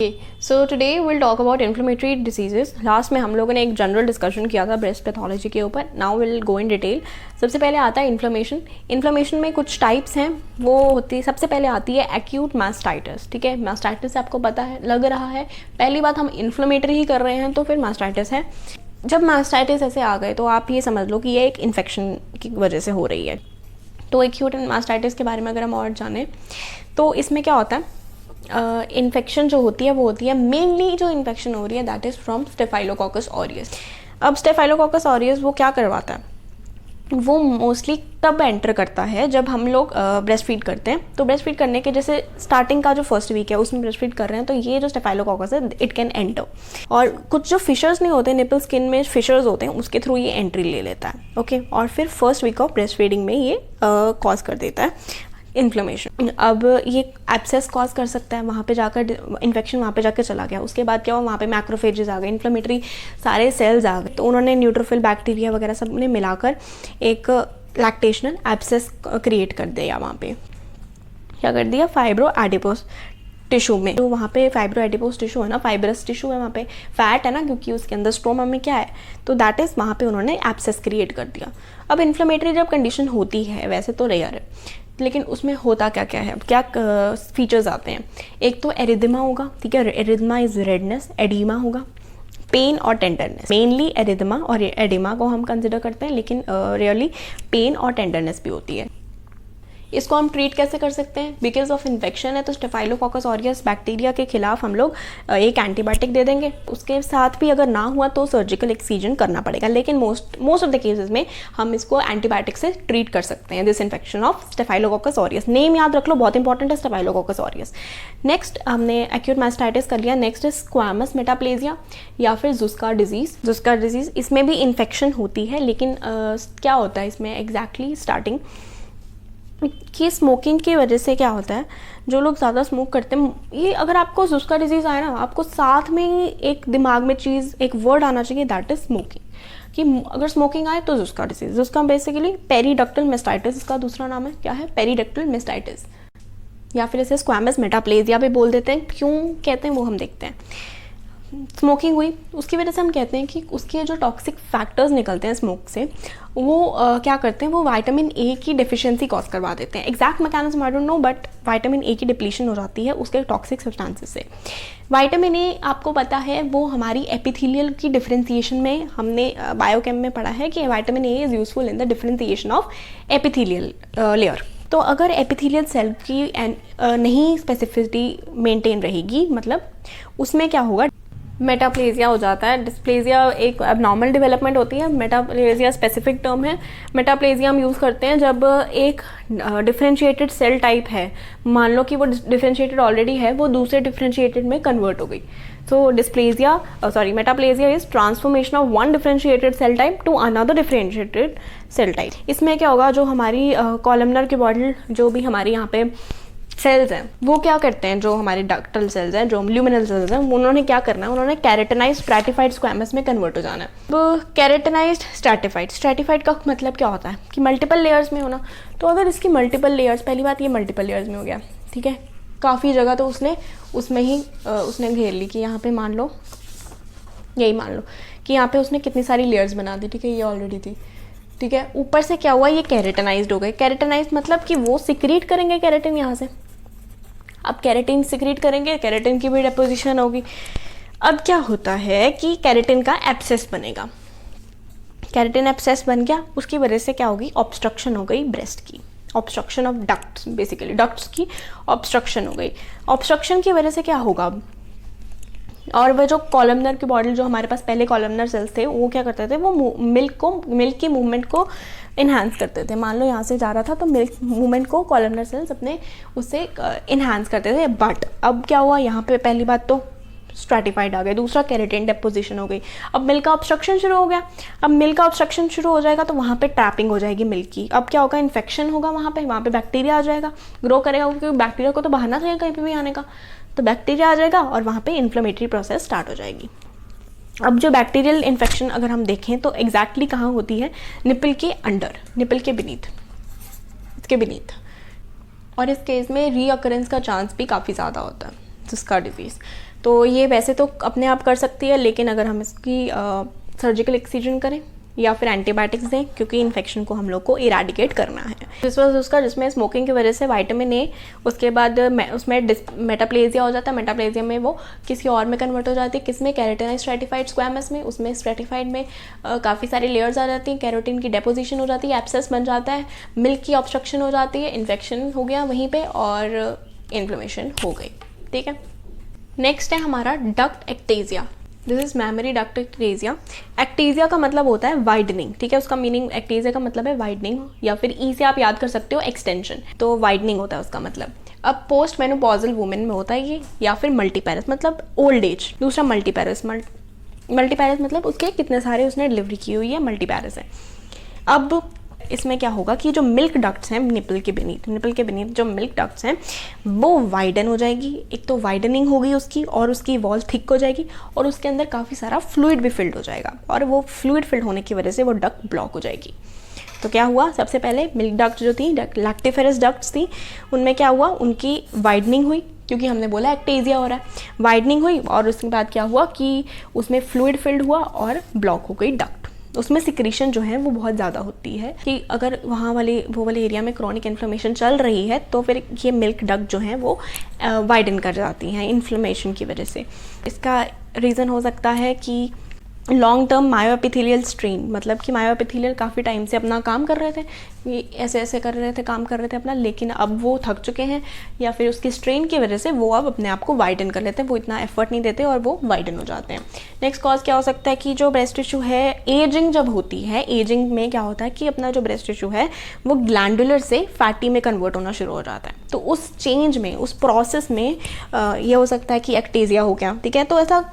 So today will talk about inflammatory diseases. Last में हम लोगों ने एक जनरल डिस्कशन किया था ब्रेस्ट पैथोलॉजी के ऊपर। Now will go in detail. सबसे पहले आता है इन्फ्लेमेशन। इन्फ्लेमेशन में कुछ टाइप्स हैं, वो होती सबसे पहले आती है एक्यूट मास्टाइटिस। ठीक है, मास्टाइटिस आपको पता है, लग रहा है पहली बात हम इन्फ्लेमेटरी ही कर रहे हैं तो फिर मास्टाइटिस है। जब मास्टाइटिस ऐसे आ गए तो आप ये समझ लो कि ये एक इन्फेक्शन की वजह से हो रही है। तो एक्यूट मास्टाइटिस के बारे में अगर हम और जानें तो इसमें क्या होता है, इन्फेक्शन जो होती है वो होती है मेनली, जो इन्फेक्शन हो रही है that is from staphylococcus aureus. अब स्टेफाइलोकोकस ऑरियस वो क्या करवाता है, वो मोस्टली तब एंटर करता है जब हम लोग ब्रेस्ट फीड करते हैं। तो ब्रेस्ट फीड करने के जैसे स्टार्टिंग का जो फर्स्ट वीक है उसमें ब्रेस्ट फीड कर रहे हैं तो ये जो स्टेफाइलोकोकस है इट कैन एंटर, और कुछ जो फिशर्स नहीं होते, निपल स्किन में फिशर्स होते हैं, उसके थ्रू ये एंट्री ले लेता है। ओके, और फिर first week of breast feeding में ये कॉज कर देता है इन्फ्लेमेशन। अब ये एब्सेस कॉज कर सकता है, वहाँ पे जाकर इन्फेक्शन वहाँ पे जाकर चला गया, उसके बाद क्या हुआ, वहाँ पे मैक्रोफेजेस आ गए, इन्फ्लेमेटरी सारे सेल्स आ गए, तो उन्होंने न्यूट्रोफिल बैक्टीरिया वगैरह सब ने मिलाकर एक लैक्टेशनल एब्सेस क्रिएट कर दिया। वहाँ पे क्या कर दिया, फाइब्रो एडिपोस टिश्यू में, तो वहाँ पे फाइब्रो एडिपोस टिश्यू है ना, फाइब्रस टिश्यू है, वहाँ पे फैट है ना, क्योंकि उसके अंदर स्ट्रोमा में क्या है, तो दैट इज़ वहाँ पे उन्होंने एब्सेस क्रिएट कर दिया। अब इन्फ्लेमेटरी जब कंडीशन होती है, वैसे तो रेयर है, लेकिन उसमें होता क्या क्या है, क्या फीचर्स आते हैं। एक तो एरिदमा होगा, ठीक है, एरिदमा इज रेडनेस, एडिमा होगा, पेन और टेंडरनेस। मेनली एरिदमा और एडिमा को हम कंसिडर करते हैं, लेकिन रियली पेन और टेंडरनेस भी होती है। इसको हम ट्रीट कैसे कर सकते हैं, बिकॉज ऑफ इन्फेक्शन है तो स्टेफाइलोकोकस ऑरियस बैक्टीरिया के खिलाफ हम लोग एक एंटीबायोटिक दे देंगे। उसके साथ भी अगर ना हुआ तो सर्जिकल एक्सीजन करना पड़ेगा, लेकिन मोस्ट ऑफ द केसेस में हम इसको एंटीबायोटिक से ट्रीट कर सकते हैं, this infection of staphylococcus aureus. Name याद रख लो, बहुत इंपॉर्टेंट है स्टेफाइलोकोकस ऑरियस। नेक्स्ट हमने एक्यूट मास्टाइटिस कर लिया, नेक्स्ट इज स्क्वामस मेटाप्लेजिया या फिर ज़ुस्का डिजीज़। ज़ुस्का डिजीज़ इसमें भी इन्फेक्शन होती है, लेकिन क्या होता है इसमें एग्जैक्टली स्टार्टिंग कि स्मोकिंग की वजह से क्या होता है, जो लोग ज़्यादा स्मोक करते हैं, ये अगर आपको ज़ुस्का डिजीज़ आए ना, आपको साथ में ही एक दिमाग में चीज़, एक वर्ड आना चाहिए, दैट इज़ स्मोकिंग। कि अगर स्मोकिंग आए तो ज़ुस्का डिजीज़। ज़ुस्का बेसिकली पेरीडक्टल मेस्टाइटिस, इसका दूसरा नाम है, क्या है, पेरीडक्टल मेस्टाइटिस, या फिर इसे स्क्वामस मेटाप्लेजिया भी बोल देते हैं। क्यों कहते हैं वो हम देखते हैं। स्मोकिंग हुई, उसकी वजह से हम कहते हैं कि उसके जो टॉक्सिक फैक्टर्स निकलते हैं स्मोक से, वो क्या करते हैं, वो विटामिन ए की डिफिशिएंसी कॉज करवा देते हैं। Exact mechanism I don't know, but vitamin A की डिप्लीशन हो जाती है उसके टॉक्सिक सब्सटेंसेस से। विटामिन ए आपको पता है वो हमारी एपिथेलियल की डिफरेंशिएशन में, हमने बायोकेम में पढ़ा है कि vitamin A is useful in the differentiation of epithelial layer. तो अगर एपिथेलियल सेल की नहीं स्पेसिफिसिटी मेंटेन रहेगी, मतलब उसमें क्या होगा, मेटाप्लेजिया हो जाता है। डिस्प्लेजिया एक एबनॉर्मल डेवलपमेंट होती है, मेटाप्लेजिया स्पेसिफिक टर्म है। मेटाप्लेजिया हम यूज़ करते हैं जब एक डिफरेंशिएटेड सेल टाइप है, मान लो कि वो डिफरेंशिएटेड ऑलरेडी है, वो दूसरे डिफरेंशिएटेड में कन्वर्ट हो गई। So metaplasia is transformation of one differentiated cell type to another differentiated cell type. इसमें क्या होगा, जो हमारी कॉलमनर के बॉडल, जो भी हमारे यहाँ पे सेल्स हैं, वो क्या करते हैं, जो हमारे डक्टल सेल्स हैं, जो ल्यूमिनल सेल्स हैं, उन्होंने क्या करना है, उन्होंने कैरेटनाइज्ड स्ट्रैटिफाइड स्क्वैमस में कन्वर्ट हो जाना है। अब कैरेटनाइज्ड स्ट्रैटिफाइड का मतलब क्या होता है कि मल्टीपल लेयर्स में होना। तो अगर इसकी मल्टीपल लेयर्स, पहली बात ये मल्टीपल लेयर्स में हो गया, ठीक है, काफ़ी जगह तो उसने उसमें ही उसने घेर ली कि यहाँ पे मान लो, यही मान लो कि यहाँ पे उसने कितनी सारी लेयर्स बना दी, ठीक है, ये ऑलरेडी थी, ठीक है, ऊपर से क्या हुआ, ये कैरेटनाइज्ड हो गए। कैरेटनाइज्ड मतलब कि वो सिक्रीट करेंगे कैरेटिन यहाँ से। अब कैरेटिन सिक्रीट करेंगे, कैरेटिन की भी डेपोजिशन होगी। अब क्या होता है कि कैरेटिन का एब्सेस बनेगा, कैरेटिन एब्सेस बन गया, उसकी वजह से क्या होगी, ऑब्स्ट्रक्शन हो गई ब्रेस्ट की, obstruction of ducts, basically ducts की ऑब्स्ट्रक्शन हो गई। ऑब्स्ट्रक्शन की वजह से क्या होगा अब, और वह जो कॉलमनर की बॉडल, जो हमारे पास पहले कॉलमनर सेल्स थे, वो क्या करते थे, वो मिल्क की मूवमेंट को इन्हांस करते थे। मान लो यहाँ से जा रहा था तो मिल्क मूवमेंट को कॉलमनर सेल्स अपने उससे इन्हांस करते थे। बट अब क्या हुआ, यहाँ पे पहली बात तो स्ट्रैटिफाइड आ गए, दूसरा कैरेटिन डेपोजिशन हो गई, अब मिल्क का ऑब्स्ट्रक्शन शुरू हो गया। अब मिल्क का ऑब्स्ट्रक्शन शुरू हो जाएगा तो वहाँ पे ट्रैपिंग हो जाएगी मिल्क की। अब क्या होगा, इन्फेक्शन होगा, वहाँ पे बैक्टीरिया आ जाएगा, ग्रो करेगा, क्योंकि बैक्टीरिया को तो बाहर ना चाहिए कहीं पर भी आने का, तो बैक्टीरिया आ जाएगा और वहाँ पे इन्फ्लेमेटरी प्रोसेस स्टार्ट हो जाएगी। अब जो बैक्टीरियल इन्फेक्शन अगर हम देखें तो एग्जैक्टली कहाँ होती है, निपल के अंडर, निपल के बीनीथ, इसके बीनीथ, और इस केस में रीअकरेंस का चांस भी काफ़ी ज़्यादा होता है, जिसका डिजीज़। तो ये वैसे तो अपने आप कर सकती है, लेकिन अगर हम इसकी सर्जिकल एक्सीजन करें या फिर एंटीबायोटिक्स दें, क्योंकि इन्फेक्शन को हम लोग को इराडिकेट करना है। दिस वाज उसका जिसमें स्मोकिंग की वजह से विटामिन ए, उसके बाद उसमें मेटाप्लेजिया हो जाता है। मेटाप्लेजिया में वो किसी और में कन्वर्ट हो जाती है, किसमें, कैरोटिनाइज स्ट्रेटिफाइड स्क्वैमस में। उसमें स्ट्रेटिफाइड में काफ़ी सारी लेयर्स आ जाती हैं, कैरोटीन की डेपोजिशन हो जाती है, एब्सेस बन जाता है, मिल्क की ऑब्स्ट्रक्शन हो जाती है, इन्फेक्शन हो गया वहीं पर और इन्फ्लेमेशन हो गई। ठीक है, नेक्स्ट है हमारा duct ectasia. This is mammary duct ectasia. Ectasia का मतलब होता है वाइडनिंग। ठीक है, उसका मीनिंग एक्टेजिया का मतलब है वाइडनिंग, या फिर ई से आप याद कर सकते हो एक्सटेंशन, तो वाइडनिंग होता है उसका मतलब। अब पोस्ट मेनोपॉजल वुमेन में होता है ये, या फिर मल्टीपैरस मतलब ओल्ड एज। दूसरा मल्टीपैरस, मल्टीपैरस मतलब उसके कितने सारे उसने डिलीवरी की हुई है, मल्टीपैरस है। अब इसमें क्या होगा कि जो मिल्क डक्ट्स हैं निपल के बेनीथ जो मिल्क डक्ट्स हैं वो वाइडन हो जाएगी। एक तो वाइडनिंग होगी उसकी, और उसकी वॉल थिक हो जाएगी, और उसके अंदर काफ़ी सारा फ्लूइड भी फिल्ड हो जाएगा, और वो फ्लूइड फिल्ड होने की वजह से वो डक्ट ब्लॉक हो जाएगी। तो क्या हुआ, सबसे पहले मिल्क डक्ट जो थी, लैक्टिफेरस डक्ट्स थी, उनमें क्या हुआ, उनकी वाइडनिंग हुई, क्योंकि हमने बोला एक्टेजिया हो रहा है। वाइडनिंग हुई और उसके बाद क्या हुआ कि उसमें फ्लूइड फिल्ड हुआ और ब्लॉक हो गई डक्ट। उसमें सिक्रीशन जो है वो बहुत ज़्यादा होती है कि अगर वहाँ वो वाले एरिया में क्रॉनिक इन्फ्लेमेशन चल रही है तो फिर ये मिल्क डक्ट जो है वो वाइडन कर जाती हैं इन्फ्लेमेशन की वजह से। इसका रीज़न हो सकता है कि लॉन्ग टर्म मायोएपिथेलियल स्ट्रेन, मतलब कि मायोएपिथेलियल काफ़ी टाइम से अपना काम कर रहे थे, ये ऐसे काम कर रहे थे अपना, लेकिन अब वो थक चुके हैं, या फिर उसकी स्ट्रेन की वजह से वो अब अपने आप को वाइडन कर लेते हैं, वो इतना एफर्ट नहीं देते और वो वाइडन हो जाते हैं। नेक्स्ट कॉज क्या हो सकता है कि जो ब्रेस्ट टिश्यू है, एजिंग जब होती है, एजिंग में क्या होता है कि अपना जो ब्रेस्ट टिश्यू है वो ग्लैंडुलर से फैटी में कन्वर्ट होना शुरू हो जाता है। तो उस चेंज में, उस प्रोसेस में ये हो सकता है कि एक्टेजिया हो गया। ठीक है, तो ऐसा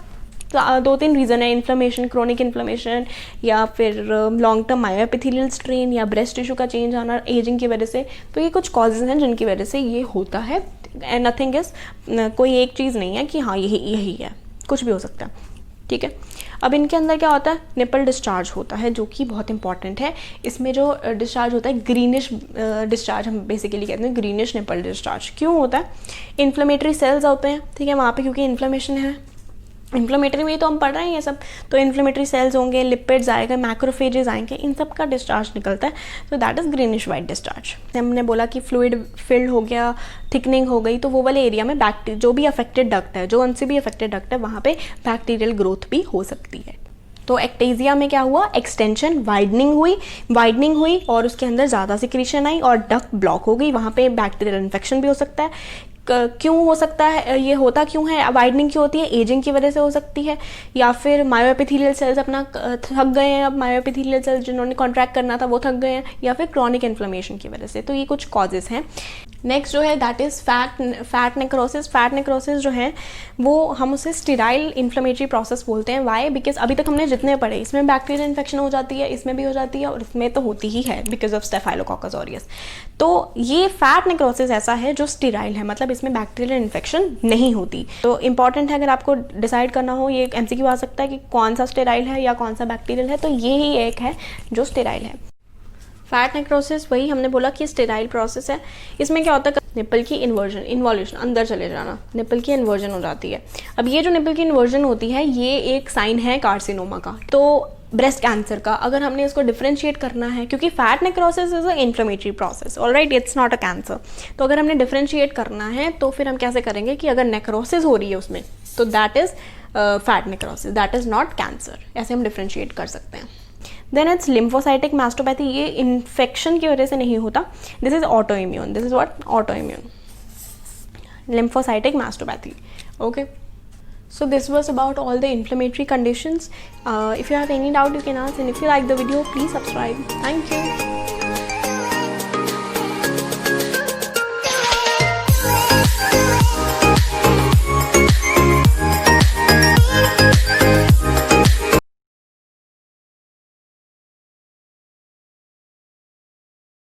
दो तीन रीज़न है, इन्फ्लेमेशन, क्रोनिक इन्फ्लेमेशन, या फिर लॉन्ग टर्म मायोएपिथेलियल स्ट्रेन, या ब्रेस्ट टिश्यू का चेंज आना एजिंग की वजह से। तो ये कुछ कॉजेज़ हैं जिनकी वजह से ये होता है, एंड नथिंग इज, कोई एक चीज़ नहीं है कि हाँ यही है, कुछ भी हो सकता है। ठीक है, अब इनके अंदर क्या होता है, निपल डिस्चार्ज होता है, जो कि बहुत इंपॉर्टेंट है। इसमें जो डिस्चार्ज होता है ग्रीनिश डिस्चार्ज, हम बेसिकली कहते हैं ग्रीनिश निपल डिस्चार्ज। क्यों होता है, इन्फ्लेमेटरी सेल्स होते हैं, ठीक है, वहाँ पे क्योंकि इन्फ्लेमेशन है, इन्फ्लेमेटरी में तो हम पढ़ रहे हैं ये सब, तो इन्फ्लेमेटरी सेल्स होंगे, लिपिड्स आएंगे, मैक्रोफेजेस आएंगे, इन सब का डिस्चार्ज निकलता है, तो that is greenish white discharge. हमने बोला कि फ्लूइड फिल्ड हो गया, थिकनिंग हो गई, तो वो वाले एरिया में बैक्टीरिया, जो भी अफेक्टेड डक्ट है, जो उनसे भी अफेक्टेड डक्ट है, वहाँ पे बैक्टीरियल ग्रोथ भी हो सकती है। तो एक्टेजिया में क्या हुआ, एक्सटेंशन, वाइडनिंग हुई और उसके अंदर ज़्यादा सिक्रीशन आई और डक्ट ब्लॉक हो गई, वहाँ पे बैक्टीरियल इन्फेक्शन भी हो सकता है। क्यों हो सकता है, ये होता क्यों है, वाइडनिंग क्यों होती है, एजिंग की वजह से हो सकती है, या फिर मायोएपिथेलियल सेल्स अपना थक गए हैं, अब मायोएपिथेलियल सेल्स जिन्होंने कॉन्ट्रैक्ट करना था वो थक गए हैं, या फिर क्रॉनिक इन्फ्लेमेशन की वजह से। तो ये कुछ कॉजेज़ हैं। नेक्स्ट जो है that is fat necrosis. Fat necrosis जो है वो हम उसे स्टेराइल इन्फ्लेमेटरी प्रोसेस बोलते हैं। वाई, बिकॉज अभी तक हमने जितने पढ़े इसमें बैक्टीरियल इन्फेक्शन हो जाती है, इसमें भी हो जाती है और इसमें तो होती ही है बिकॉज ऑफ स्टेफाइलोकोकस ऑरियस। तो ये फैट नेक्रोसिस ऐसा है जो स्टेराइल है, मतलब इसमें बैक्टीरियल इन्फेक्शन नहीं होती। तो इंपॉर्टेंट है, अगर आपको डिसाइड करना हो, ये एमसीक्यू आ सकता है कि कौन सा स्टेराइल है या कौन सा बैक्टीरियल है, तो ये ही एक है जो स्टेराइल है। फैट नेक्रोसिस वही हमने बोला कि स्टेराइल प्रोसेस है। इसमें क्या होता है, निपल की इन्वॉल्यूशन अंदर चले जाना, निपल की इन्वर्जन हो जाती है। अब ये जो निपल की इन्वर्जन होती है ये एक साइन है कार्सिनोमा का, तो ब्रेस्ट कैंसर का। अगर हमने इसको डिफरेंशिएट करना है, क्योंकि fat necrosis is a inflammatory process, alright, it's not a cancer. तो अगर हमने डिफरेंशिएट करना है तो फिर हम कैसे करेंगे कि अगर नेक्रोसिस हो रही है उसमें तो that is fat necrosis, that is not cancer, ऐसे हम डिफरेंशिएट कर सकते हैं। Then it's lymphocytic mastopathy. ये इन्फेक्शन की वजह से नहीं होता, this is auto immune, this is what, auto immune lymphocytic mastopathy. Okay, so this was about all the inflammatory conditions. If you have any doubt you can ask, and if you like the video please subscribe. Thank you.